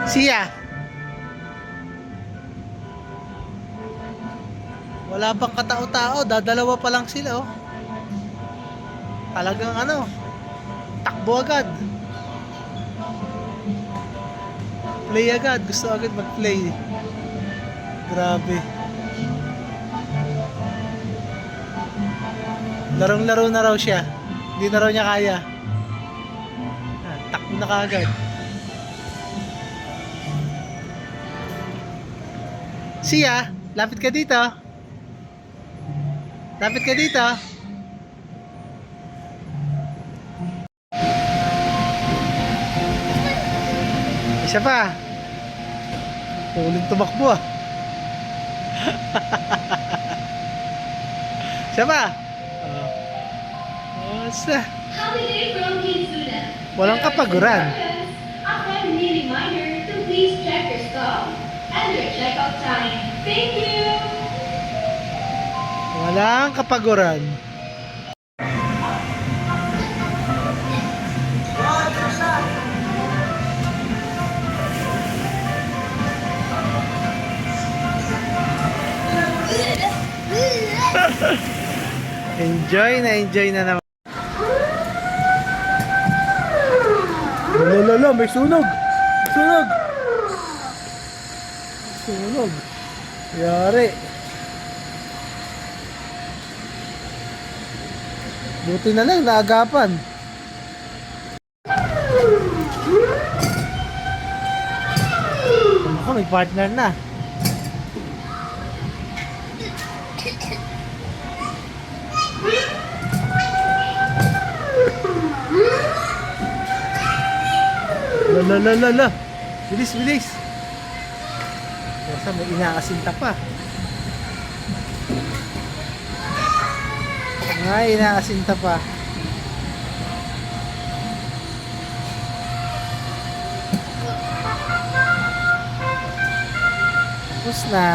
Siya. Wala pang katao-tao, dadalawa pa lang sila oh. Talagang ano, takbo agad. Play agad, gusto agad mag-play. Grabe. Larong-laro na raw siya. Hindi na raw niya kaya. Takbo na kaagad. Siya, lapit ka dito. Lapit ka dito. Isa pa. Uling tumakbo ah. Isa pa. Asa? Holiday from Kizuda. Walang kapaguran. A friendly reminder to please check your stall and your checkout time. Thank you! Walang kapaguran. Enjoy na naman. Lolo, may sunog. Sunog. Sunog. Yari. Buti na lang, naagapan. Ako, may partner na. Lala. Bilis. Basta may inaasinta pa. Inaasinta pa. Tapos na.